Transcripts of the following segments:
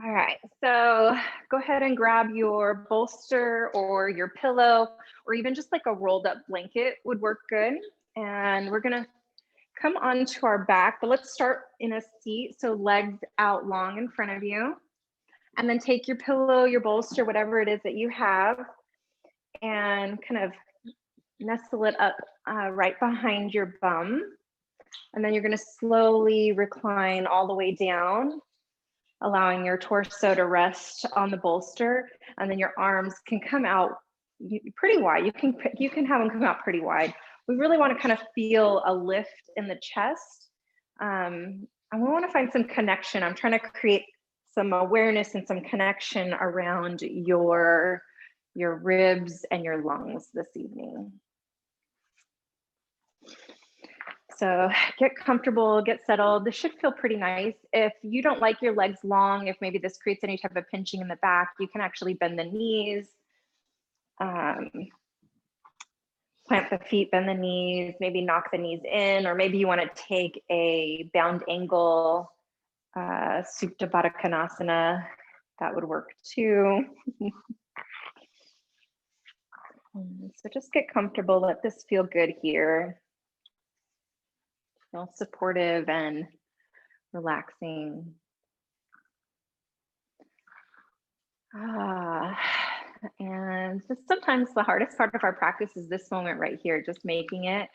All right, so go ahead and grab your bolster or your pillow, or even just like a rolled up blanket would work good. And we're gonna come onto our back, but let's start in a seat. So legs out long in front of you. And then take your pillow, your bolster, whatever it is that you have, and kind of nestle it up right behind your bum. And then you're gonna slowly recline all the way down, allowing your torso to rest on the bolster, and then your arms can come out pretty wide. You can have them come out pretty wide. We really want to kind of feel a lift in the chest, and we want to find some connection. I'm trying to create some awareness and some connection around your ribs and your lungs this evening. So get comfortable, get settled. This should feel pretty nice. If you don't like your legs long, if maybe this creates any type of pinching in the back, you can actually bend the knees, plant the feet, bend the knees, maybe knock the knees in, or maybe you want to take a bound angle, Supta Baddha Konasana. That would work too. So just get comfortable, let this feel good here. Feel supportive and relaxing. And just sometimes the hardest part of our practice is this moment right here, just making it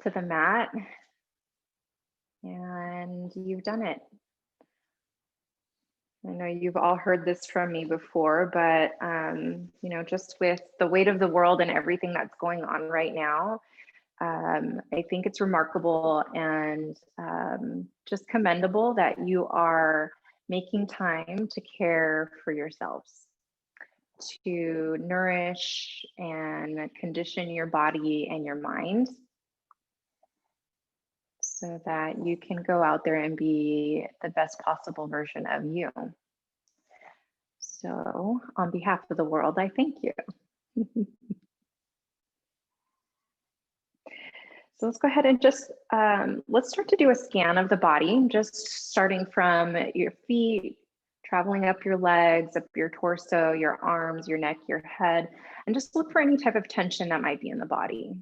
to the mat. And you've done it. I know you've all heard this from me before, but you know, just with the weight of the world and everything that's going on right now, I think it's remarkable and just commendable that you are making time to care for yourselves, to nourish and condition your body and your mind so that you can go out there and be the best possible version of you. So on behalf of the world, I thank you. So let's go ahead and just, let's start to do a scan of the body, just starting from your feet, traveling up your legs, up your torso, your arms, your neck, your head, and just look for any type of tension that might be in the body.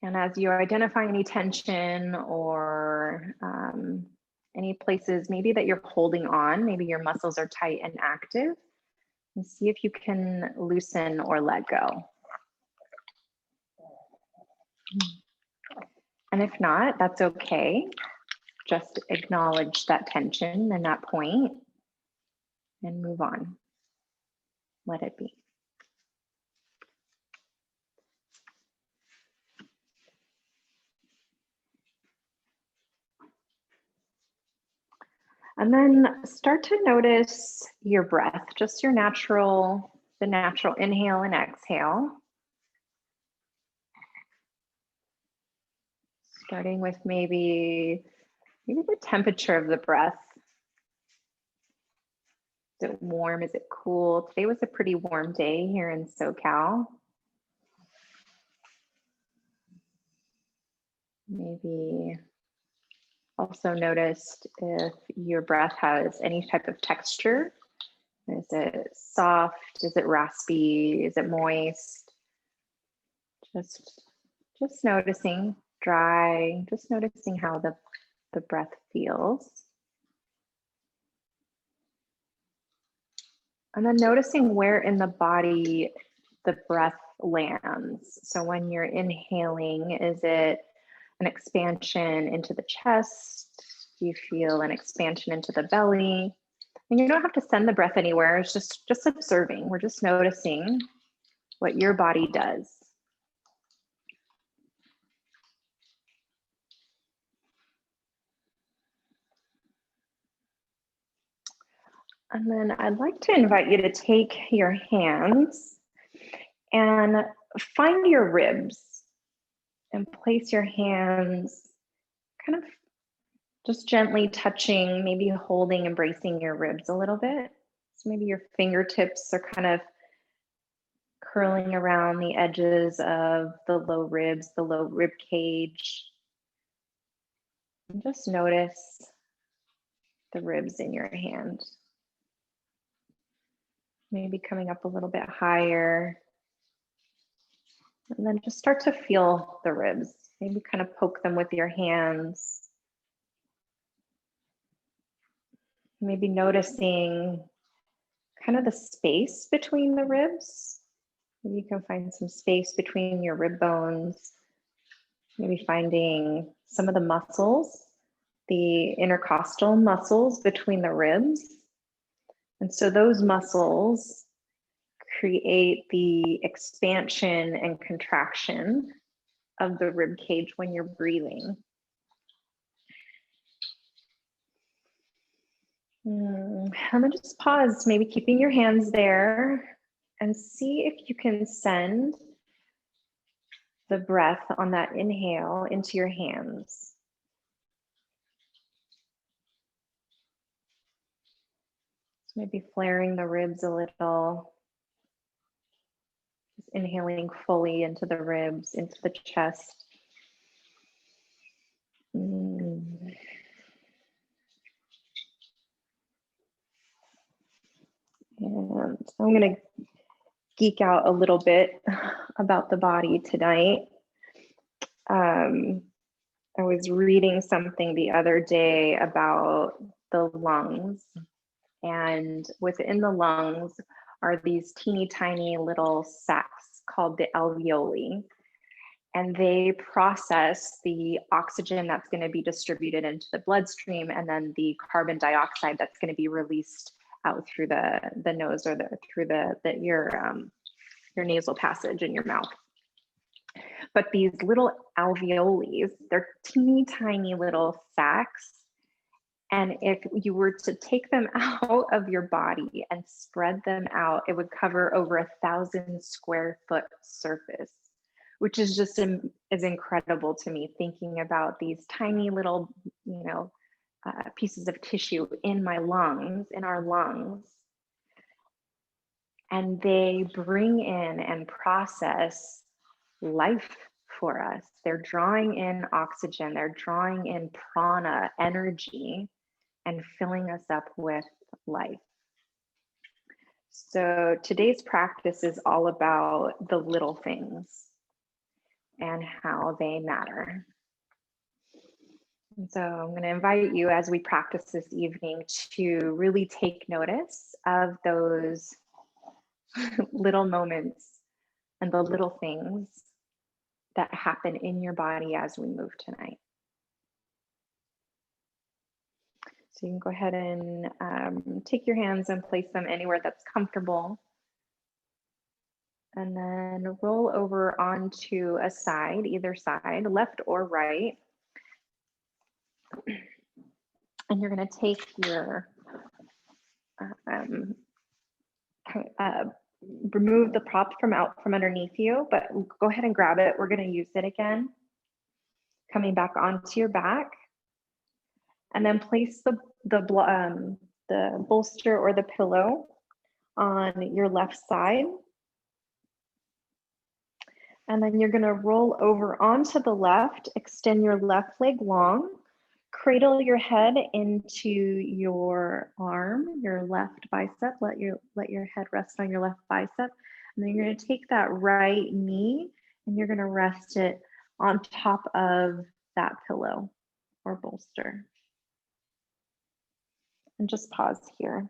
And as you identify any tension or any places maybe that you're holding on, maybe your muscles are tight and active, and see if you can loosen or let go. And if not, that's okay. Just acknowledge that tension and that point and move on. Let it be. And then start to notice your breath, just your the natural inhale and exhale. Starting with maybe the temperature of the breath. Is it warm? Is it cool? Today was a pretty warm day here in SoCal. Maybe also noticed if your breath has any type of texture. Is it soft? Is it raspy? Is it moist? Just noticing, dry, just noticing how the breath feels. And then noticing where in the body the breath lands. So when you're inhaling, is it an expansion into the chest? Do you feel an expansion into the belly? And you don't have to send the breath anywhere. It's just observing. We're just noticing what your body does. And then I'd like to invite you to take your hands and find your ribs and place your hands kind of just gently touching, maybe holding, embracing your ribs a little bit. So maybe your fingertips are kind of curling around the edges of the low ribs, the low rib cage. And just notice the ribs in your hand. Maybe coming up a little bit higher. And then just start to feel the ribs. Maybe kind of poke them with your hands. Maybe noticing kind of the space between the ribs. Maybe you can find some space between your rib bones. Maybe finding some of the muscles, the intercostal muscles between the ribs. And so those muscles create the expansion and contraction of the rib cage when you're breathing. And then just pause, maybe keeping your hands there, and see if you can send the breath on that inhale into your hands. So maybe flaring the ribs a little. Just inhaling fully into the ribs, into the chest. And I'm going to geek out a little bit about the body tonight. I was reading something the other day about the lungs, and within the lungs are these teeny tiny little sacs called the alveoli, and they process the oxygen that's going to be distributed into the bloodstream, and then the carbon dioxide that's going to be released out through the nose or through your nasal passage in your mouth. But these little alveoli, they're teeny tiny little sacs. And if you were to take them out of your body and spread them out, it would cover over 1,000 square foot surface, which is just is incredible to me, thinking about these tiny little, pieces of tissue in my lungs, in our lungs. And they bring in and process life for us. They're drawing in oxygen, they're drawing in prana, energy, and filling us up with life. So today's practice is all about the little things and how they matter. And so I'm going to invite you, as we practice this evening, to really take notice of those little moments and the little things that happen in your body as we move tonight. So you can go ahead and take your hands and place them anywhere that's comfortable. And then roll over onto a side, either side, left or right. And you're going to take your, remove the prop from underneath you, but go ahead and grab it. We're going to use it again. Coming back onto your back. And then place the bolster or the pillow on your left side. And then you're going to roll over onto the left, extend your left leg long, cradle your head into your arm, your left bicep. Let your head rest on your left bicep. And then you're going to take that right knee and you're going to rest it on top of that pillow or bolster. And just pause here.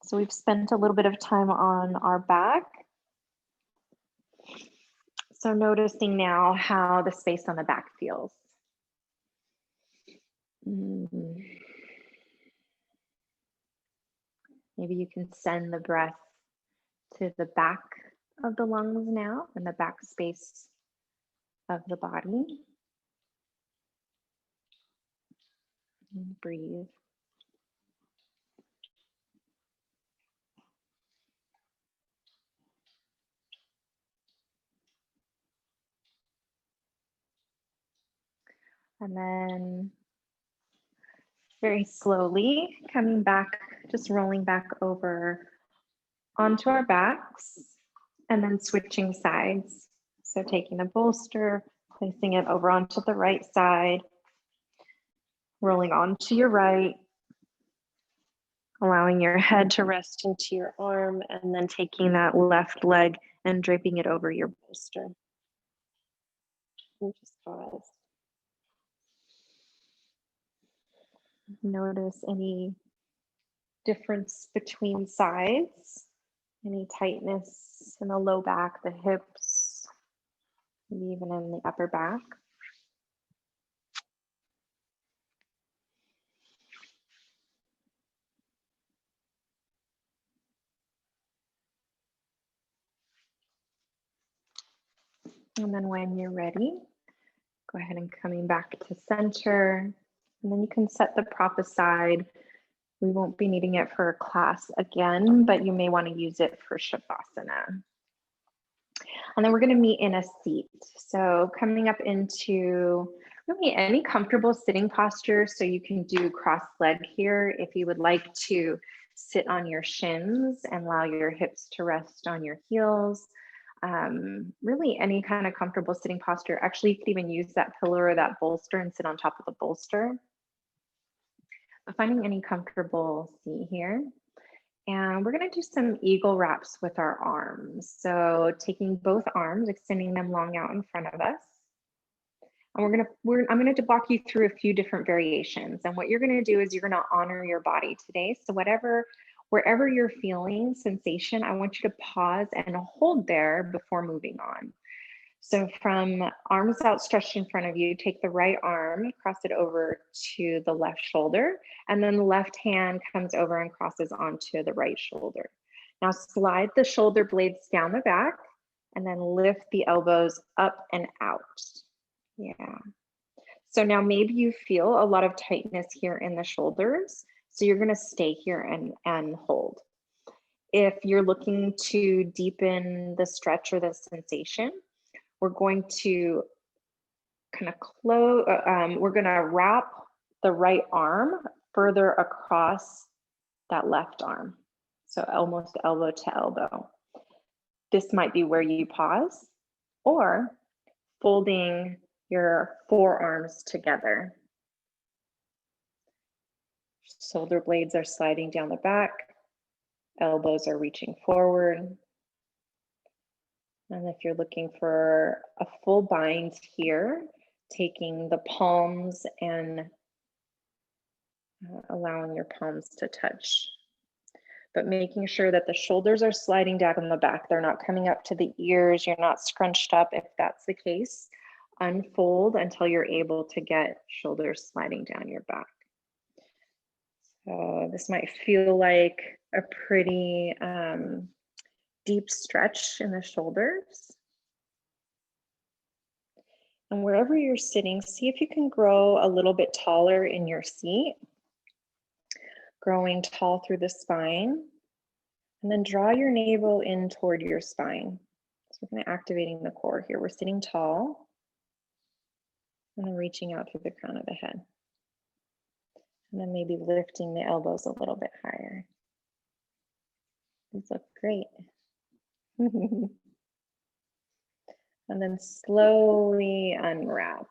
So we've spent a little bit of time on our back. So noticing now how the space on the back feels. Maybe you can send the breath to the back of the lungs now and the back space of the body. And breathe. And then very slowly coming back, just rolling back over onto our backs and then switching sides. So taking the bolster, placing it over onto the right side, rolling onto your right, allowing your head to rest into your arm, and then taking that left leg and draping it over your bolster. And just pause. Notice any difference between sides, any tightness in the low back, the hips, maybe even in the upper back. And then when you're ready, go ahead and coming back to center. And then you can set the prop aside. We won't be needing it for class again, but you may want to use it for Shavasana. And then we're going to meet in a seat. So coming up into really any comfortable sitting posture. So you can do cross leg here if you would like to sit on your shins and allow your hips to rest on your heels. Really any kind of comfortable sitting posture. Actually, you could even use that pillow or that bolster and sit on top of the bolster. But finding any comfortable seat here. And we're going to do some eagle wraps with our arms. So taking both arms, extending them long out in front of us. And I'm going to walk you through a few different variations. And what you're going to do is you're going to honor your body today. So wherever you're feeling sensation, I want you to pause and hold there before moving on. So from arms outstretched in front of you, take the right arm, cross it over to the left shoulder, and then the left hand comes over and crosses onto the right shoulder. Now slide the shoulder blades down the back and then lift the elbows up and out. Yeah. So now maybe you feel a lot of tightness here in the shoulders. So you're going to stay here and hold. If you're looking to deepen the stretch or the sensation, we're going to kind of close, we're going to wrap the right arm further across that left arm. So almost elbow to elbow. This might be where you pause, or folding your forearms together. Shoulder blades are sliding down the back, elbows are reaching forward. And if you're looking for a full bind here, taking the palms and allowing your palms to touch. But making sure that the shoulders are sliding down in the back. They're not coming up to the ears. You're not scrunched up. If that's the case, unfold until you're able to get shoulders sliding down your back. So this might feel like a pretty deep stretch in the shoulders. And wherever you're sitting, see if you can grow a little bit taller in your seat. Growing tall through the spine. And then draw your navel in toward your spine. So we're kind of activating the core here. We're sitting tall. And then reaching out through the crown of the head. And then maybe lifting the elbows a little bit higher. These look great. And then slowly unwrap.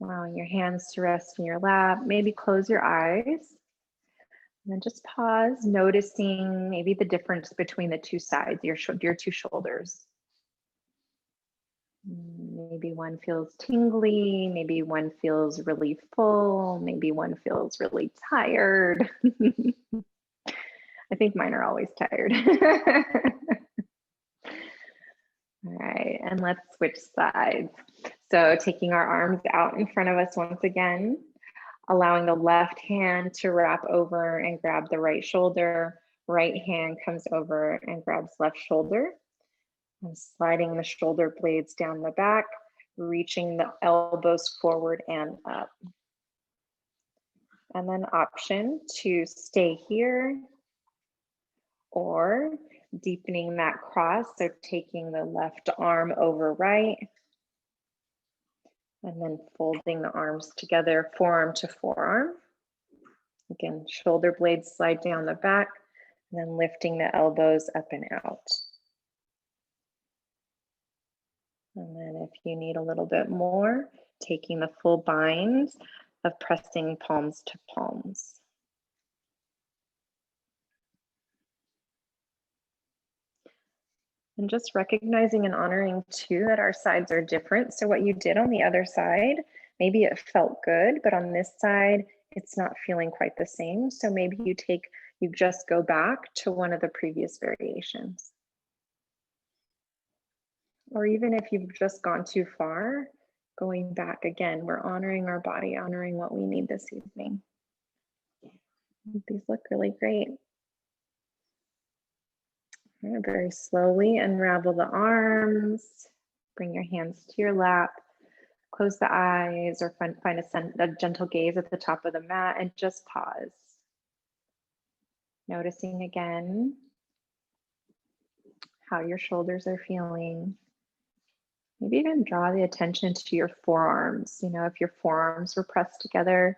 Allowing your hands to rest in your lap. Maybe close your eyes. And then just pause, noticing maybe the difference between the two sides, your two shoulders. Maybe one feels tingly, maybe one feels really full, maybe one feels really tired. I think mine are always tired. All right, and let's switch sides. So taking our arms out in front of us once again, allowing the left hand to wrap over and grab the right shoulder. Right hand comes over and grabs left shoulder. And sliding the shoulder blades down the back, reaching the elbows forward and up. And then option to stay here or deepening that cross. So taking the left arm over right and then folding the arms together, forearm to forearm. Again, shoulder blades slide down the back And then lifting the elbows up and out. And then if you need a little bit more, taking the full bind of pressing palms to palms. And just recognizing and honoring too that our sides are different. So what you did on the other side, maybe it felt good, but on this side, it's not feeling quite the same. So maybe you just go back to one of the previous variations. Or even if you've just gone too far, going back again, we're honoring our body, honoring what we need this evening. These look really great. Very slowly unravel the arms, bring your hands to your lap, close the eyes or find a gentle gaze at the top of the mat and just pause. Noticing again how your shoulders are feeling. Maybe even draw the attention to your forearms. You know, if your forearms were pressed together,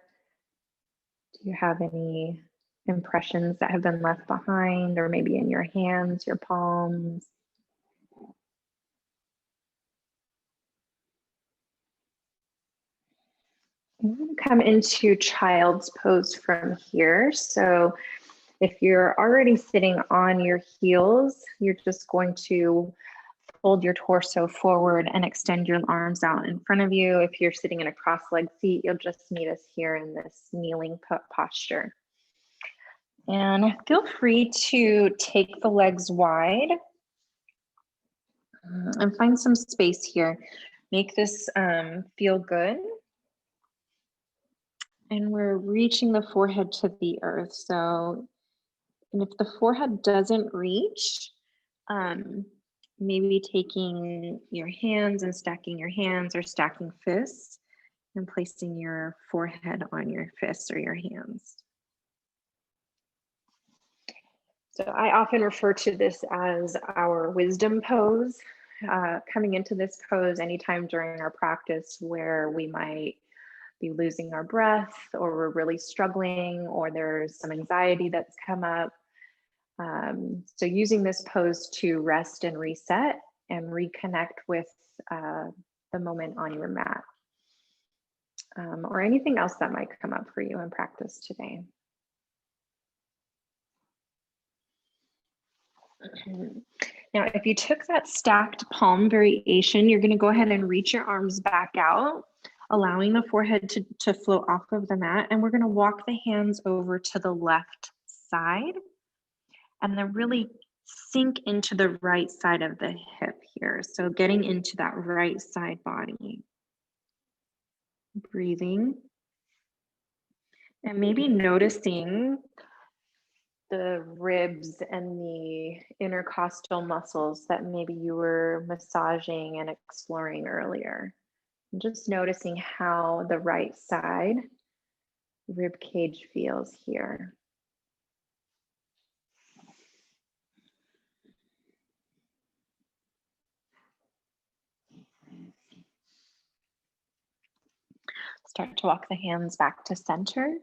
do you have any impressions that have been left behind, or maybe in your hands, your palms? I'm going to come into child's pose from here. So if you're already sitting on your heels, you're just going to fold your torso forward and extend your arms out in front of you. If you're sitting in a cross-legged seat, you'll just meet us here in this kneeling posture. And feel free to take the legs wide and find some space here. Make this feel good. And we're reaching the forehead to the earth. So, and if the forehead doesn't reach, maybe taking your hands and stacking your hands or stacking fists and placing your forehead on your fists or your hands. So I often refer to this as our wisdom pose. Coming into this pose anytime during our practice where we might be losing our breath or we're really struggling or there's some anxiety that's come up. So using this pose to rest and reset and reconnect with the moment on your mat, or anything else that might come up for you in practice today. Now, if you took that stacked palm variation, you're going to go ahead and reach your arms back out, allowing the forehead to float off of the mat. And we're going to walk the hands over to the left side and then really sink into the right side of the hip here. So getting into that right side body. Breathing. And maybe noticing the ribs and the intercostal muscles that maybe you were massaging and exploring earlier. And just noticing how the right side rib cage feels here. Start to walk the hands back to center.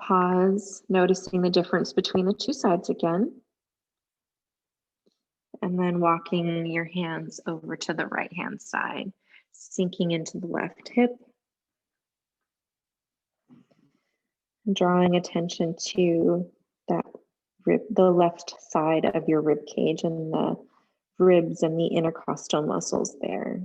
Pause, noticing the difference between the two sides again. And then walking your hands over to the right hand side, sinking into the left hip. Drawing attention to that the left side of your rib cage and the ribs and the intercostal muscles there.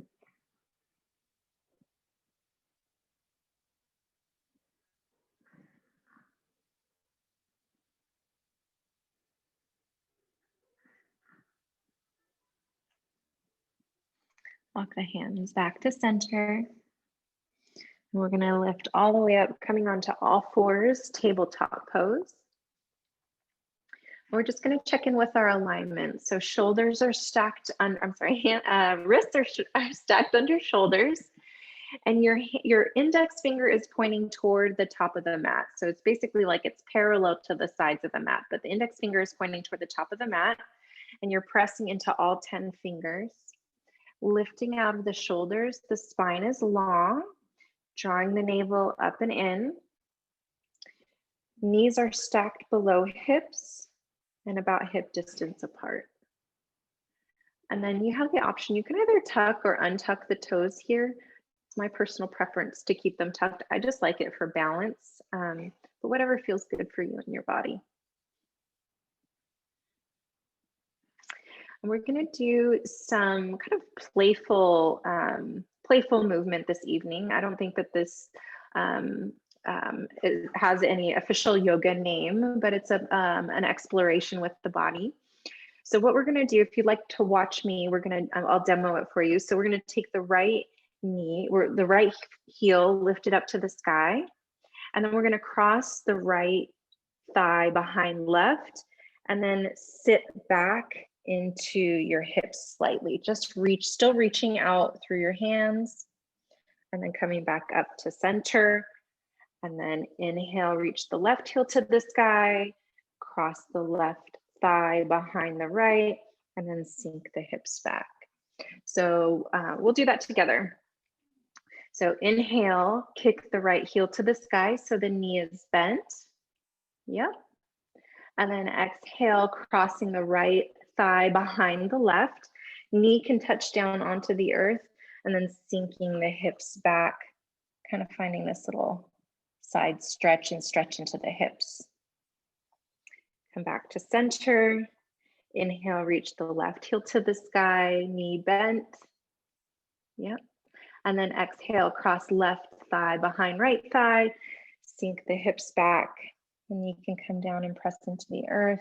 Walk the hands back to center. We're going to lift all the way up, coming onto all fours, tabletop pose. We're just going to check in with our alignment. So shoulders are stacked under, wrists are stacked under shoulders, and your index finger is pointing toward the top of the mat. So it's basically like it's parallel to the sides of the mat, but the index finger is pointing toward the top of the mat, and you're pressing into all 10 fingers. Lifting out of the shoulders, the spine is long, drawing the navel up and in. Knees are stacked below hips and about hip distance apart. And then you have the option, you can either tuck or untuck the toes here. It's my personal preference to keep them tucked. I just like it for balance, but whatever feels good for you and your body. And we're gonna do some kind of playful movement this evening. I don't think that this it has any official yoga name, but it's an exploration with the body. So what we're gonna do, if you'd like to watch me, I'll demo it for you. So we're gonna take the right knee, or the right heel lifted up to the sky, and then we're gonna cross the right thigh behind left, and then sit back into your hips slightly. Just still reaching out through your hands, and then coming back up to center. And then inhale, reach the left heel to the sky, cross the left thigh behind the right, and then sink the hips back. So we'll do that together. So inhale, kick the right heel to the sky so the knee is bent. Yep. And then exhale, crossing the right thigh behind the left. Knee can touch down onto the earth, and then sinking the hips back, kind of finding this little side stretch and stretch into the hips. Come back to center. Inhale, reach the left heel to the sky, knee bent. Yep. And then exhale, cross left thigh behind right thigh, sink the hips back, and you can come down and press into the earth.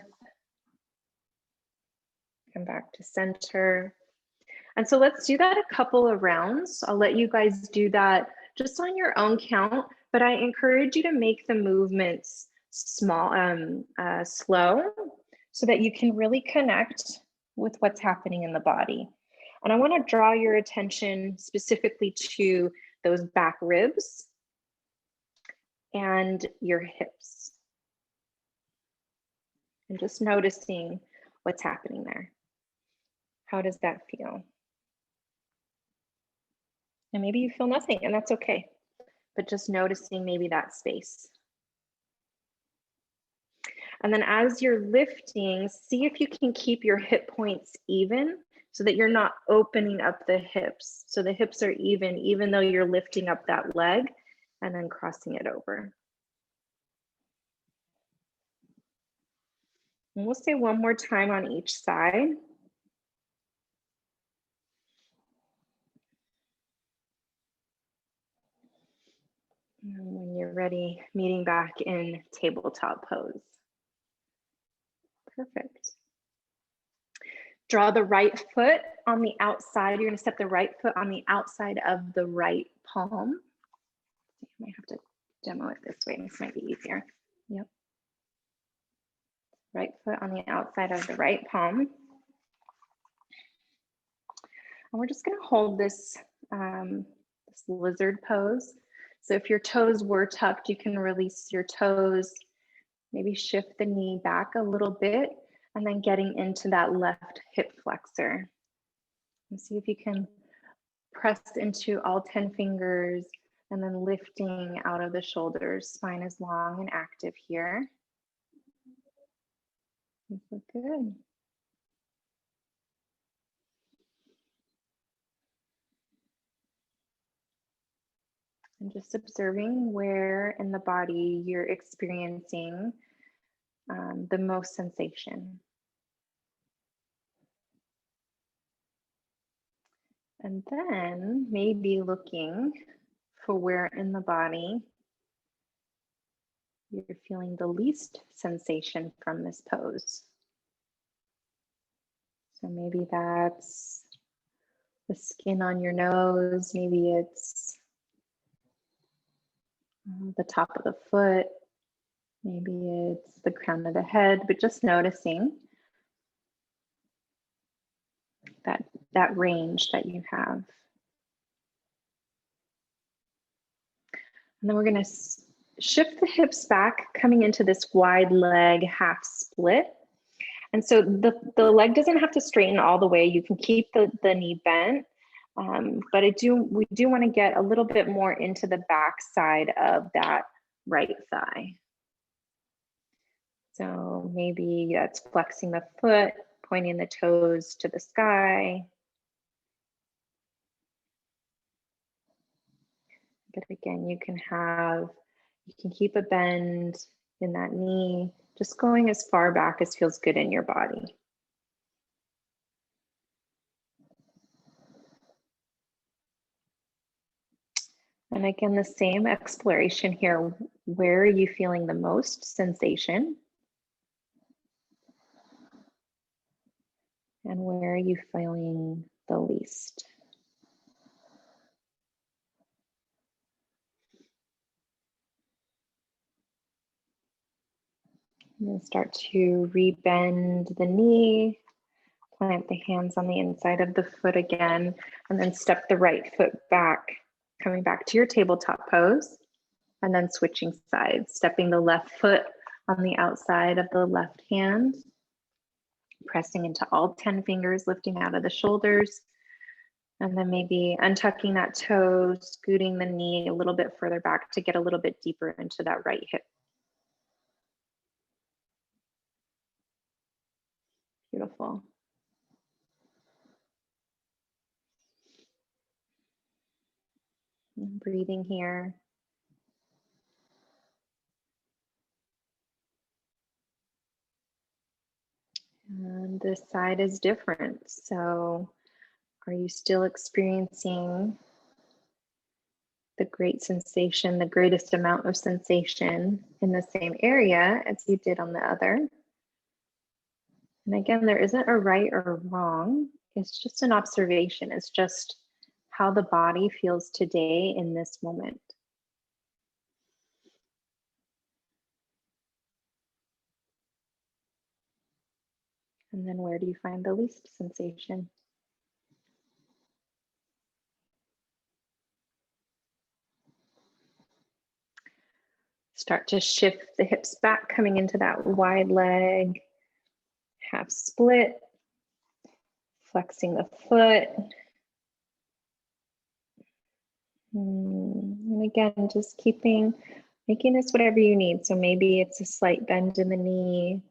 Come back to center. And so let's do that a couple of rounds. I'll let you guys do that just on your own count, but I encourage you to make the movements slow, so that you can really connect with what's happening in the body. And I want to draw your attention specifically to those back ribs and your hips. And just noticing what's happening there. How does that feel? And maybe you feel nothing, and that's okay. But just noticing maybe that space. And then as you're lifting, see if you can keep your hip points even so that you're not opening up the hips. So the hips are even though you're lifting up that leg and then crossing it over. And we'll say one more time on each side. And when you're ready, meeting back in tabletop pose. Perfect. Draw the right foot on the outside. You're gonna step the right foot on the outside of the right palm. I might have to demo it this way. This might be easier. Yep. Right foot on the outside of the right palm. And we're just gonna hold this, this lizard pose. So if your toes were tucked, you can release your toes, maybe shift the knee back a little bit, and then getting into that left hip flexor. And see if you can press into all 10 fingers and then lifting out of the shoulders. Spine is long and active here. Look good. And just observing where in the body you're experiencing the most sensation. And then maybe looking for where in the body you're feeling the least sensation from this pose. So maybe that's the skin on your nose, maybe it's the top of the foot, maybe it's the crown of the head, but just noticing that range that you have. And then we're gonna shift the hips back, coming into this wide leg half split. And so the leg doesn't have to straighten all the way. You can keep the knee bent, but we do want to get a little bit more into the back side of that right thigh. So maybe that's flexing the foot, pointing the toes to the sky. But again, you can keep a bend in that knee, just going as far back as feels good in your body. And again, the same exploration here. Where are you feeling the most sensation? And where are you feeling the least? And then start to rebend the knee, plant the hands on the inside of the foot again, and then step the right foot back, coming back to your tabletop pose, and then switching sides, stepping the left foot on the outside of the left hand, pressing into all 10 fingers, lifting out of the shoulders, and then maybe untucking that toe, scooting the knee a little bit further back to get a little bit deeper into that right hip. Beautiful. And breathing here. And this side is different. So are you still experiencing the great sensation, the greatest amount of sensation in the same area as you did on the other? And again, there isn't a right or wrong. It's just an observation. It's just how the body feels today in this moment. And then where do you find the least sensation? Start to shift the hips back, coming into that wide leg, half split, flexing the foot. And again, just making this whatever you need. So maybe it's a slight bend in the knee.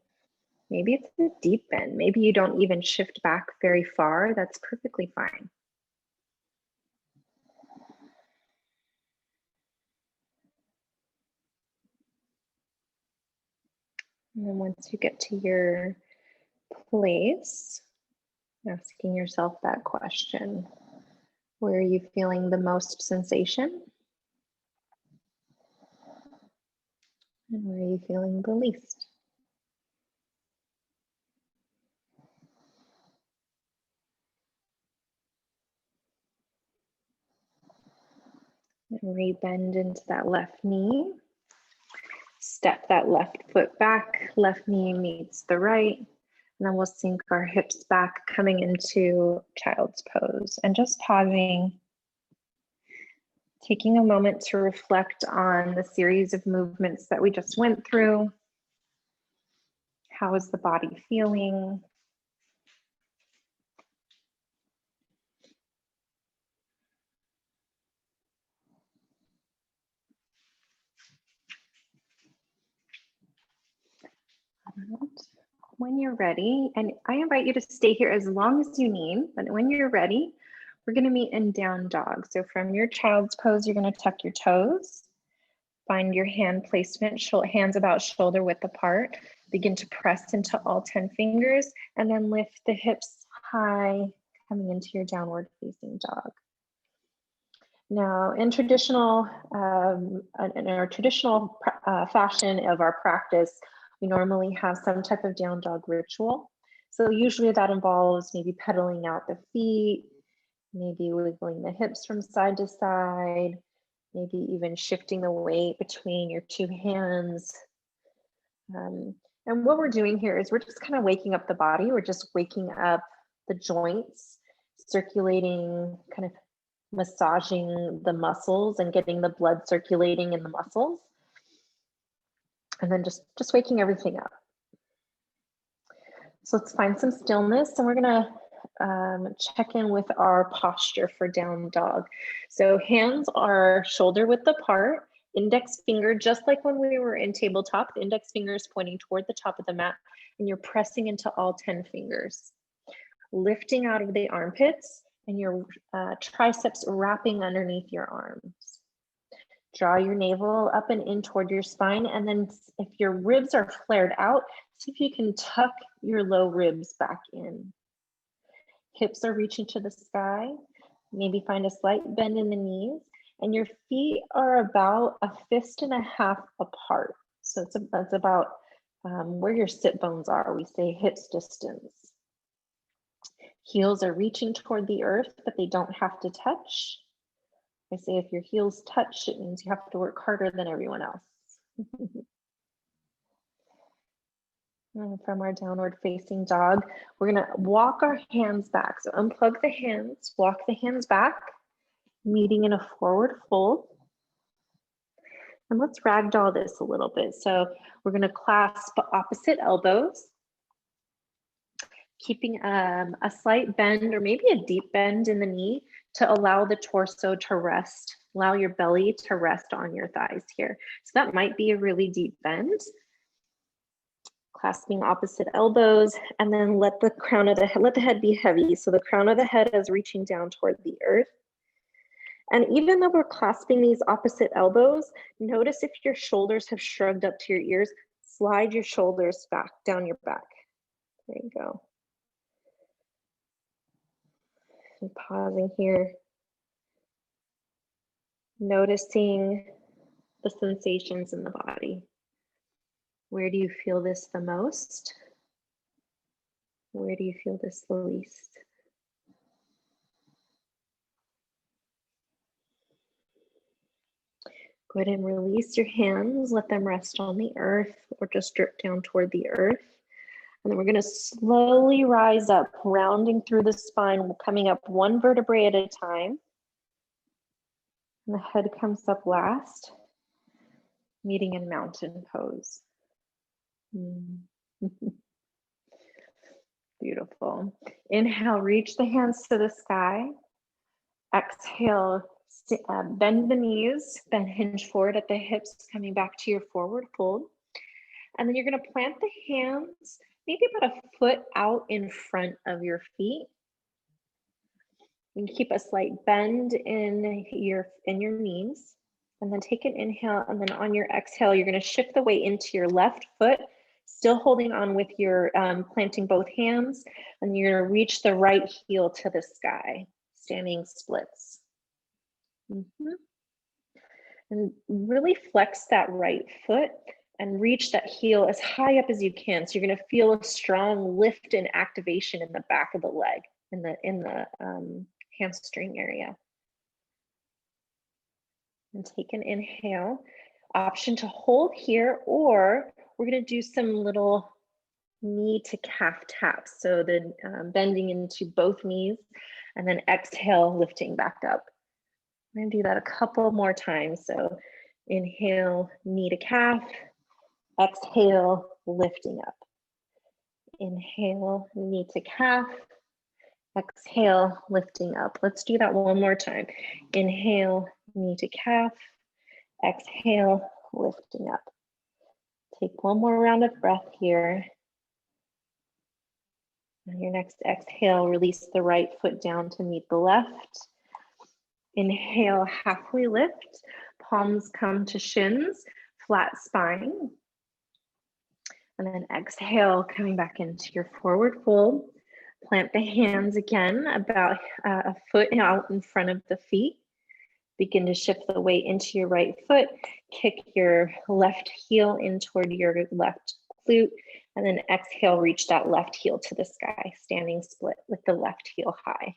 Maybe it's a deep bend. Maybe you don't even shift back very far. That's perfectly fine. And then once you get to your place, asking yourself that question, where are you feeling the most sensation? And where are you feeling the least? And rebend into that left knee. Step that left foot back, left knee meets the right. And then we'll sink our hips back, coming into child's pose. And just pausing, taking a moment to reflect on the series of movements that we just went through. How is the body feeling? When you're ready, and I invite you to stay here as long as you need, but when you're ready, we're going to meet in down dog. So from your child's pose, you're going to tuck your toes, find your hand placement, hands about shoulder width apart, begin to press into all 10 fingers, and then lift the hips high, coming into your downward facing dog. Now, in our traditional fashion of our practice, we normally have some type of down dog ritual. So usually that involves maybe pedaling out the feet, maybe wiggling the hips from side to side, maybe even shifting the weight between your two hands. And what we're doing here is we're just kind of waking up the body. We're just waking up the joints, circulating, kind of massaging the muscles and getting the blood circulating in the muscles. And then just waking everything up. So let's find some stillness, and we're gonna check in with our posture for down dog. So hands are shoulder width apart. index finger, just like when we were in tabletop, the index finger is pointing toward the top of the mat and you're pressing into all 10 fingers. Lifting out of the armpits and your triceps wrapping underneath your arms. Draw your navel up and in toward your spine, and then if your ribs are flared out, see if you can tuck your low ribs back in. Hips are reaching to the sky. Maybe find a slight bend in the knees, and your feet are about 1.5 fists apart. So that's about where your sit bones are. We say hips distance. Heels are reaching toward the earth, but they don't have to touch. I say if your heels touch, it means you have to work harder than everyone else. And from our downward facing dog, we're gonna walk our hands back. So unplug the hands, walk the hands back, meeting in a forward fold. And let's ragdoll this a little bit. So we're gonna clasp opposite elbows, keeping a slight bend or maybe a deep bend in the knee to allow the torso to rest, allow your belly to rest on your thighs here. So that might be a really deep bend. Clasping opposite elbows, and then let the crown of the head, let the head be heavy. So the crown of the head is reaching down toward the earth. And even though we're clasping these opposite elbows, notice if your shoulders have shrugged up to your ears, slide your shoulders back down your back. There you go. And pausing here, noticing the sensations in the body. Where do you feel this the most? Where do you feel this the least? Go ahead and release your hands, let them rest on the earth or just drip down toward the earth. And then we're gonna slowly rise up, rounding through the spine, coming up one vertebrae at a time. And the head comes up last, meeting in mountain pose. Beautiful. Inhale, reach the hands to the sky. Exhale, bend the knees, then hinge forward at the hips, coming back to your forward fold. And then you're gonna plant the hands maybe about 1 foot out in front of your feet. You can keep a slight bend in your knees, and then take an inhale, and then on your exhale, you're gonna shift the weight into your left foot, still holding on with your planting both hands, and you're gonna reach the right heel to the sky, standing splits. And really flex that right foot and reach that heel as high up as you can. So you're gonna feel a strong lift and activation in the back of the leg, in the hamstring area. And take an inhale. Option to hold here, or we're gonna do some little knee to calf taps. So then bending into both knees, and then exhale, lifting back up. I'm gonna do that a couple more times. So inhale, knee to calf, exhale, lifting up. Inhale, knee to calf, exhale, lifting up. Let's do that one more time. Inhale, knee to calf, exhale, lifting up. Take one more round of breath here. On your next exhale, release the right foot down to meet the left. Inhale, halfway lift, palms come to shins, flat spine. And then exhale, coming back into your forward fold. Plant the hands again, about 1 foot out in front of the feet. Begin to shift the weight into your right foot. Kick your left heel in toward your left glute. And then exhale, reach that left heel to the sky, standing split with the left heel high.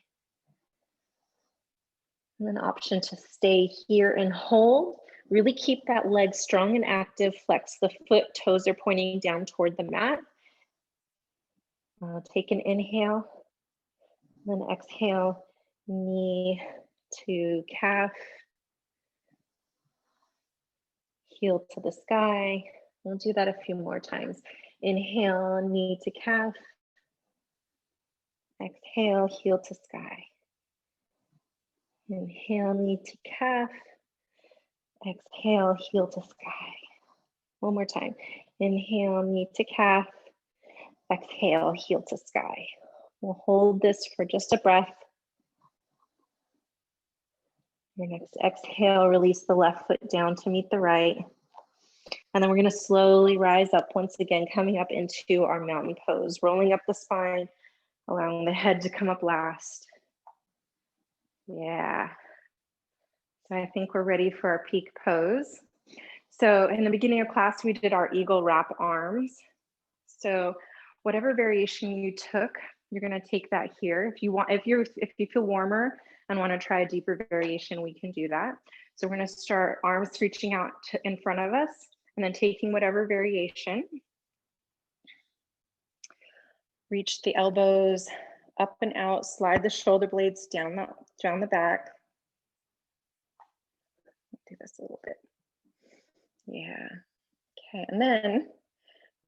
And then option to stay here and hold. Really keep that leg strong and active. Flex the foot, toes are pointing down toward the mat. Take an inhale, then exhale, knee to calf, heel to the sky. We'll do that a few more times. Inhale, knee to calf. Exhale, heel to sky. Inhale, knee to calf. Exhale, heel to sky. One more time. Inhale, knee to calf. Exhale, heel to sky. We'll hold this for just a breath. Your next exhale, release the left foot down to meet the right. And then we're gonna slowly rise up once again, coming up into our mountain pose, rolling up the spine, allowing the head to come up last. Yeah. So I think we're ready for our peak pose. So in the beginning of class, we did our eagle wrap arms. So whatever variation you took, you're gonna take that here. If you feel warmer and wanna try a deeper variation, we can do that. So we're gonna start arms reaching out in front of us and then taking whatever variation. Reach the elbows up and out, slide the shoulder blades down the back. Do this a little bit. Yeah, okay, and then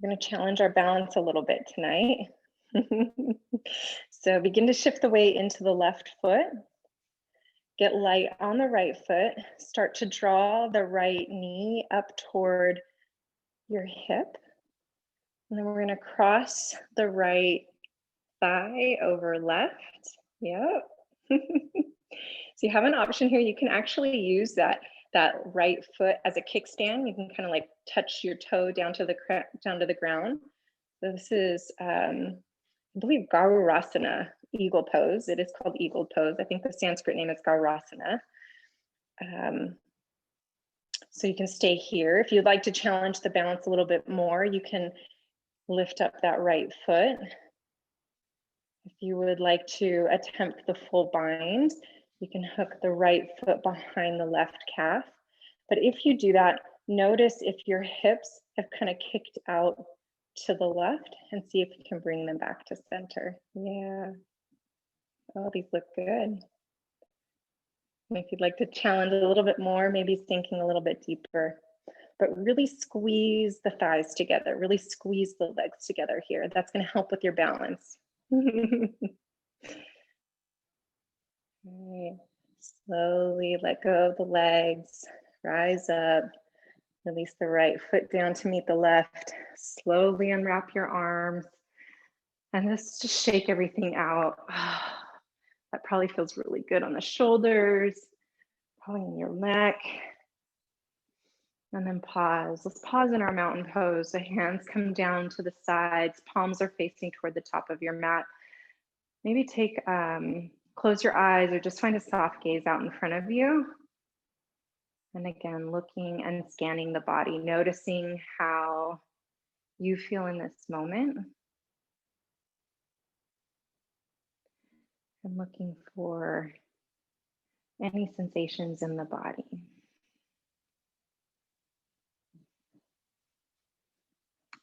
we're gonna challenge our balance a little bit tonight. So begin to shift the weight into the left foot. Get light on the right foot. Start to draw the right knee up toward your hip. And then we're gonna cross the right thigh over left. Yep. So you have an option here. You can actually use that right foot as a kickstand. You can kind of like touch your toe down to the ground. So this is, I believe, Garurasana, eagle pose. It is called eagle pose. I think the Sanskrit name is Garurasana. So you can stay here. If you'd like to challenge the balance a little bit more, you can lift up that right foot. If you would like to attempt the full bind, you can hook the right foot behind the left calf. But if you do that, notice if your hips have kind of kicked out to the left and see if you can bring them back to center. Yeah. Oh, these look good. And if you'd like to challenge a little bit more, maybe sinking a little bit deeper, but really squeeze the thighs together, really squeeze the legs together here. That's going to help with your balance. Right. Slowly let go of the legs, rise up, release the right foot down to meet the left, slowly unwrap your arms, and just shake everything out. That probably feels really good on the shoulders, probably in your neck. And then pause. Let's pause in our mountain pose. The hands come down to the sides, palms are facing toward the top of your mat. Maybe close your eyes or just find a soft gaze out in front of you. And again, looking and scanning the body, noticing how you feel in this moment. And looking for any sensations in the body.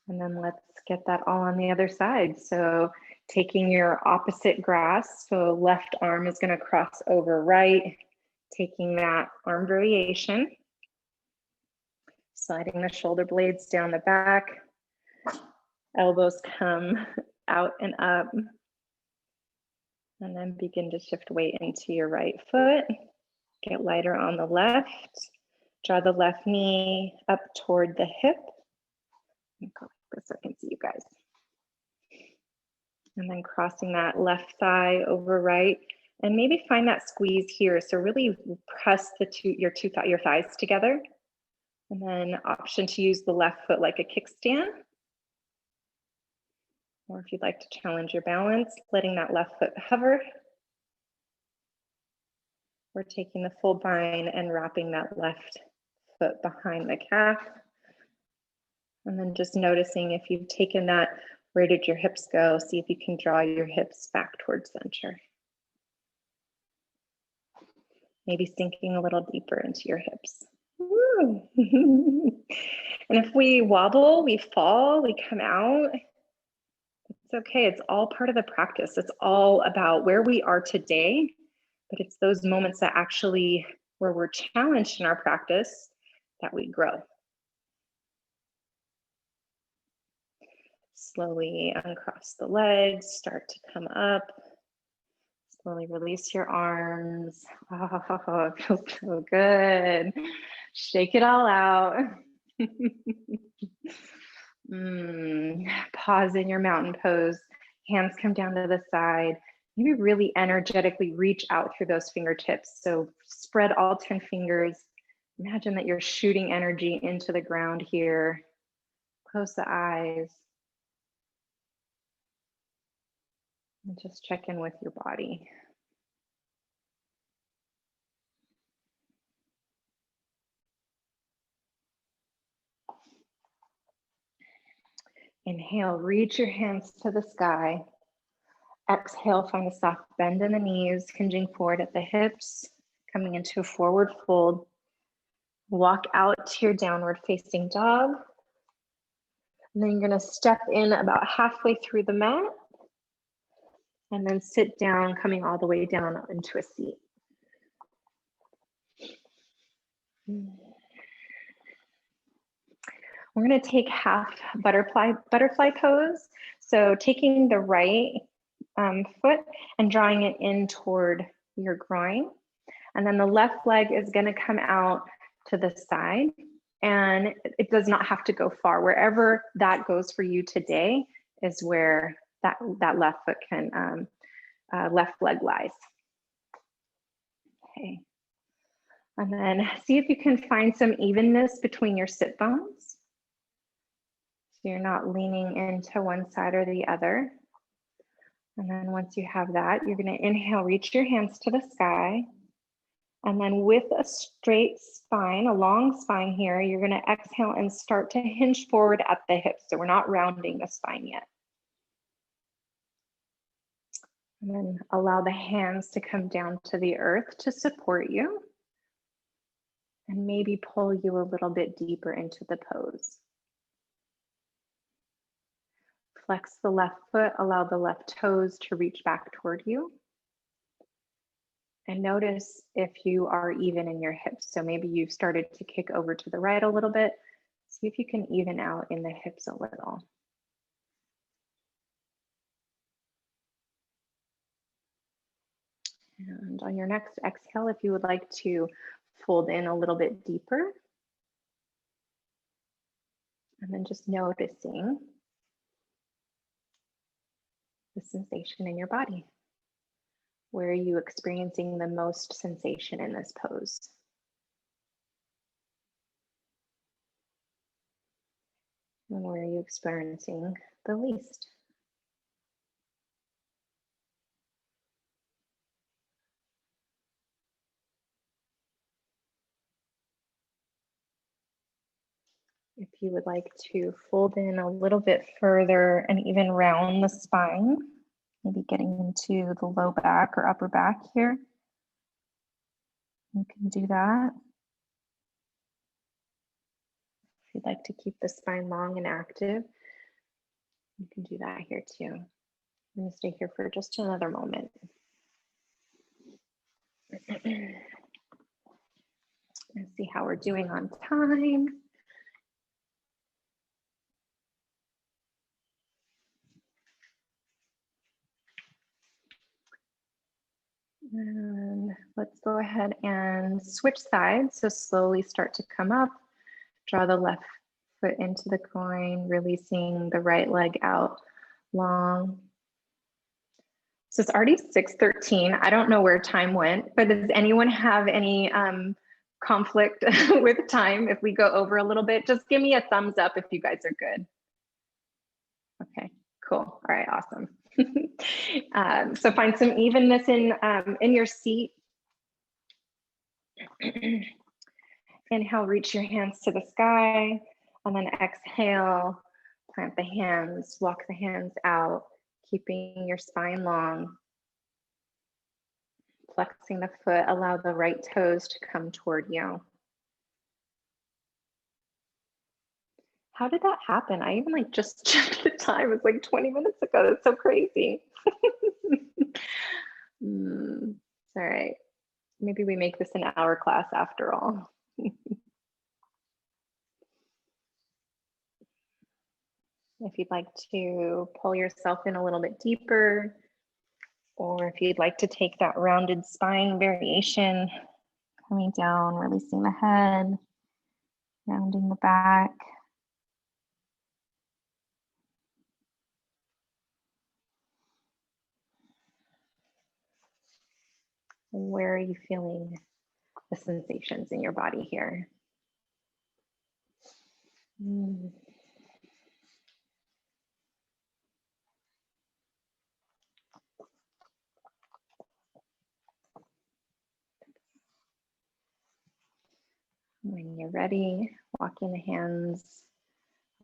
And then let's get that all on the other side. So taking your opposite grasp, so left arm is going to cross over right, taking that arm variation, sliding the shoulder blades down the back, elbows come out and up, and then begin to shift weight into your right foot. Get lighter on the left, draw the left knee up toward the hip. Go like this so I can see you guys. And then crossing that left thigh over right, and maybe find that squeeze here. So really press your thighs together. And then option to use the left foot like a kickstand. Or if you'd like to challenge your balance, letting that left foot hover. We're taking the full bind and wrapping that left foot behind the calf. And then just noticing if you've taken that, where did your hips go? See if you can draw your hips back towards center. Maybe sinking a little deeper into your hips. Woo. And if we wobble, we fall, we come out, it's okay. It's all part of the practice. It's all about where we are today, but it's those moments that actually, where we're challenged in our practice, that we grow. Slowly uncross the legs, start to come up. Slowly release your arms. Oh, it feels so good. Shake it all out. Pause in your mountain pose. Hands come down to the side. Maybe really energetically reach out through those fingertips. So spread all 10 fingers. Imagine that you're shooting energy into the ground here. Close the eyes. And just check in with your body. Inhale, reach your hands to the sky. Exhale, find a soft bend in the knees, hinging forward at the hips, coming into a forward fold. Walk out to your downward facing dog. And then you're gonna step in about halfway through the mat and then sit down, coming all the way down into a seat. We're gonna take half butterfly pose. So taking the right foot and drawing it in toward your groin. And then the left leg is gonna come out to the side, and it does not have to go far. Wherever that goes for you today is where that left foot can, left leg lies. Okay. And then see if you can find some evenness between your sit bones. So you're not leaning into one side or the other. And then once you have that, you're gonna inhale, reach your hands to the sky. And then with a straight spine, a long spine here, you're gonna exhale and start to hinge forward at the hips. So we're not rounding the spine yet. And then allow the hands to come down to the earth to support you. And maybe pull you a little bit deeper into the pose. Flex the left foot, allow the left toes to reach back toward you. And notice if you are even in your hips. So maybe you've started to kick over to the right a little bit. See if you can even out in the hips a little. And on your next exhale, if you would like to fold in a little bit deeper. And then just noticing the sensation in your body. Where are you experiencing the most sensation in this pose? And where are you experiencing the least? If you would like to fold in a little bit further and even round the spine, maybe getting into the low back or upper back here, you can do that. If you'd like to keep the spine long and active, you can do that here too. I'm going to stay here for just another moment. Let's see how we're doing on time. And let's go ahead and switch sides. So slowly start to come up, draw the left foot into the groin, releasing the right leg out long. So it's already 6:13. I don't know where time went, but does anyone have any conflict with time if we go over a little bit? Just give me a thumbs up if you guys are good. Okay, cool. All right, awesome. So find some evenness in your seat. Inhale, reach your hands to the sky, and then exhale, plant the hands, walk the hands out, keeping your spine long. Flexing the foot, allow the right toes to come toward you. How did that happen? I even just checked the time. It's like 20 minutes ago. That's so crazy. It's all right. Maybe we make this an hour class after all. If you'd like to pull yourself in a little bit deeper, or if you'd like to take that rounded spine variation, coming down, releasing the head, Rounding the back. Where are you feeling the sensations in your body here? When you're ready, walking the hands,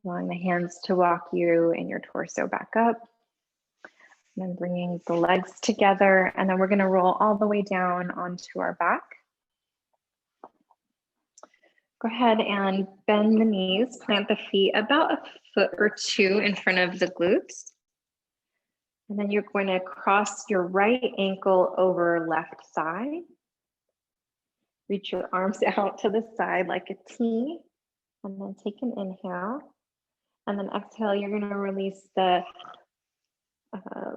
allowing the hands to walk you and your torso back up. And then bringing the legs together, and then we're going to roll all the way down onto our back. Go ahead and bend the knees, plant the feet about a foot or two in front of the glutes. And then you're going to cross your right ankle over left thigh. Reach your arms out to the side like a T, and then take an inhale. And then exhale, you're going to release the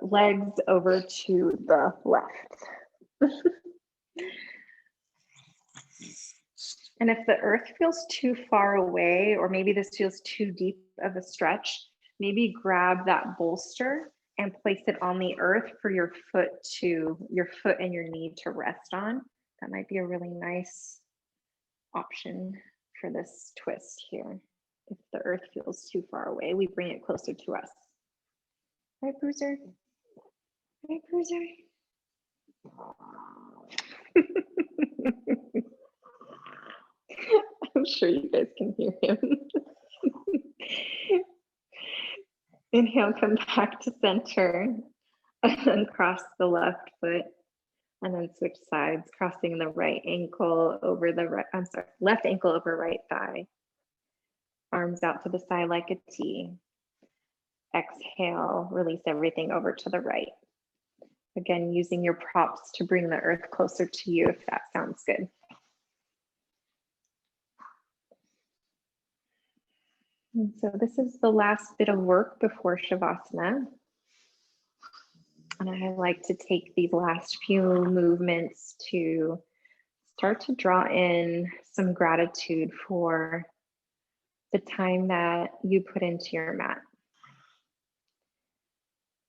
legs over to the left. And if the earth feels too far away, or maybe this feels too deep of a stretch, maybe grab that bolster and place it on the earth for your foot and your knee to rest on. That might be a really nice option for this twist here. If the earth feels too far away, we bring it closer to us. Right, Bruiser? Right, Bruiser? I'm sure you guys can hear him. Inhale, come back to center and cross the left foot, and then switch sides, crossing the right ankle over the right, left ankle over right thigh. Arms out to the side like a T. Exhale, release everything over to the right. Again, using your props to bring the earth closer to you if that sounds good. And so this is the last bit of work before Shavasana. And I like to take these last few movements to start to draw in some gratitude for the time that you put into your mat.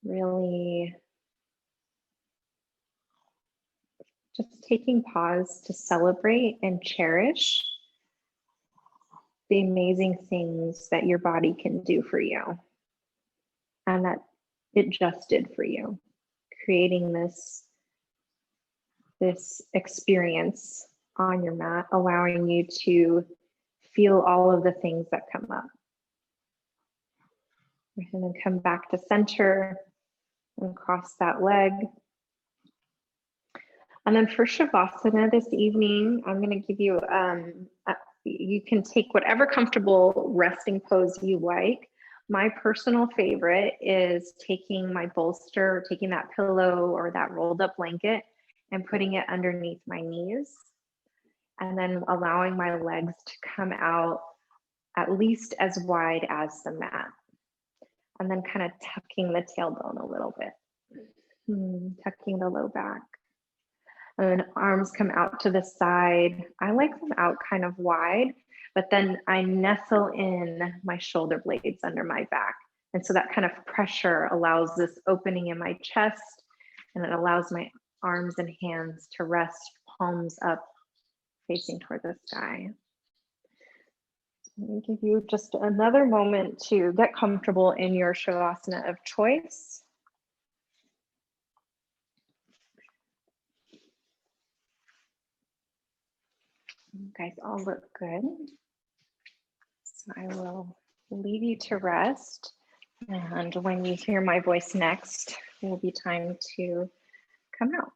Really just taking pause to celebrate and cherish the amazing things that your body can do for you and that it just did for you, creating this experience on your mat, allowing you to feel all of the things that come up. And then come back to center and cross that leg. And then for Shavasana this evening, I'm going to give you, you can take whatever comfortable resting pose you like. My personal favorite is taking my bolster, taking that pillow or that rolled up blanket and putting it underneath my knees. And then allowing my legs to come out at least as wide as the mat. And then kind of tucking the tailbone a little bit. Tucking the low back. And then arms come out to the side. I like them out kind of wide, but then I nestle in my shoulder blades under my back. And so that kind of pressure allows this opening in my chest, and it allows my arms and hands to rest palms up, facing toward the sky. Let me give you just another moment to get comfortable in your Shavasana of choice. You guys all look good. So I will leave you to rest. And when you hear my voice next, it will be time to come out.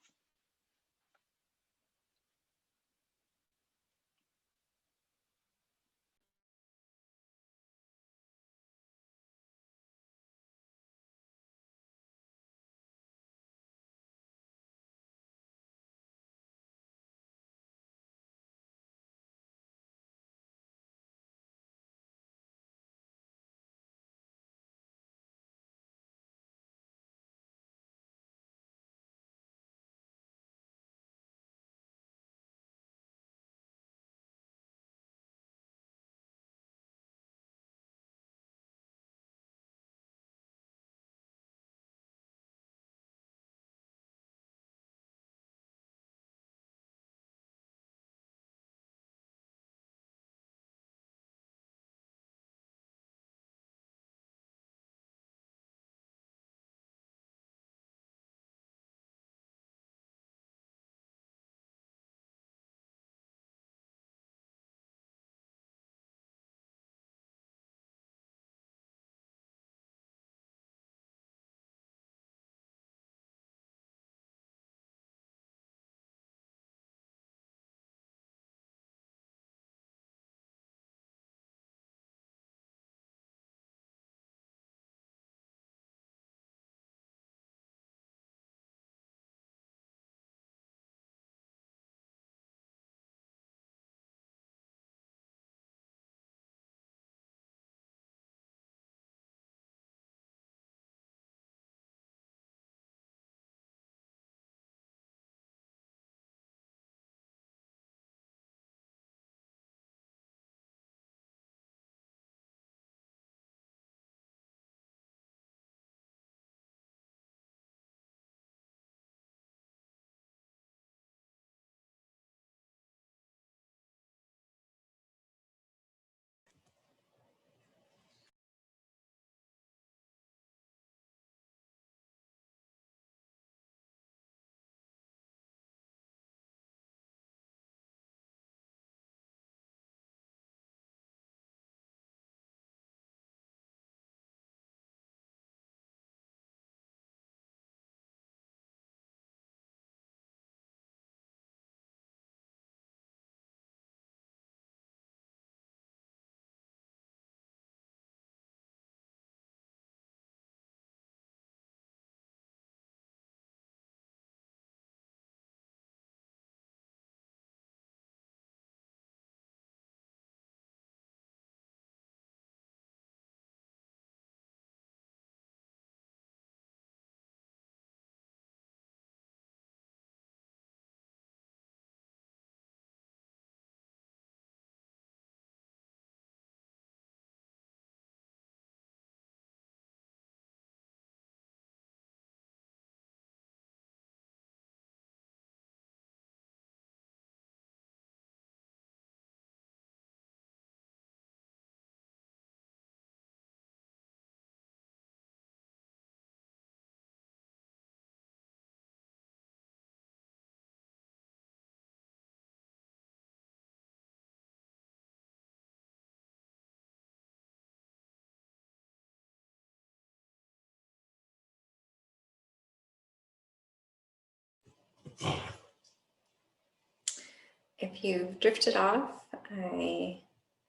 If you've drifted off, I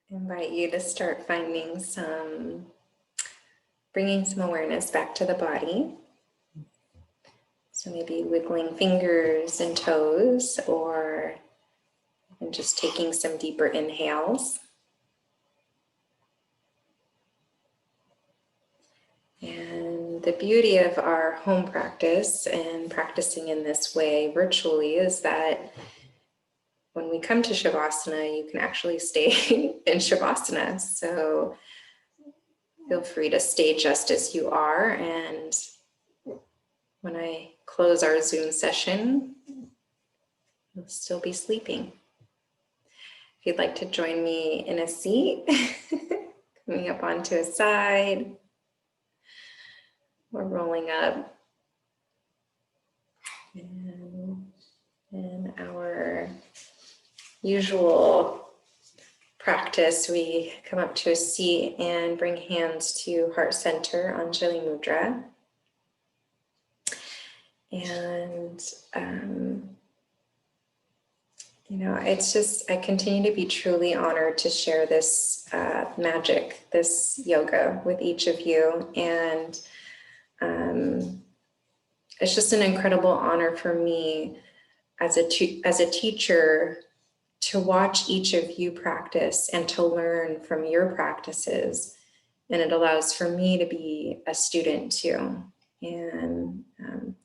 invite you to start bringing some awareness back to the body. So maybe wiggling fingers and toes, or even just taking some deeper inhales. And the beauty of our home practice and practicing in this way virtually is that when we come to Shavasana, you can actually stay in Shavasana. So feel free to stay just as you are. And when I close our Zoom session, you'll still be sleeping. If you'd like to join me in a seat, coming up onto a side, or rolling up. And in our usual practice, we come up to a seat and bring hands to heart center, Anjali Mudra. And, it's just, I continue to be truly honored to share this magic, this yoga with each of you. And it's just an incredible honor for me as a teacher to watch each of you practice and to learn from your practices. And it allows for me to be a student too. And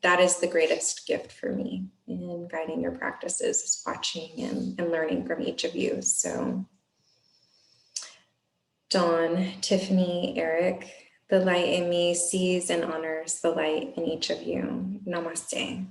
that is the greatest gift for me in guiding your practices, is watching and learning from each of you. So Dawn, Tiffany, Eric, the light in me sees and honors the light in each of you. Namaste.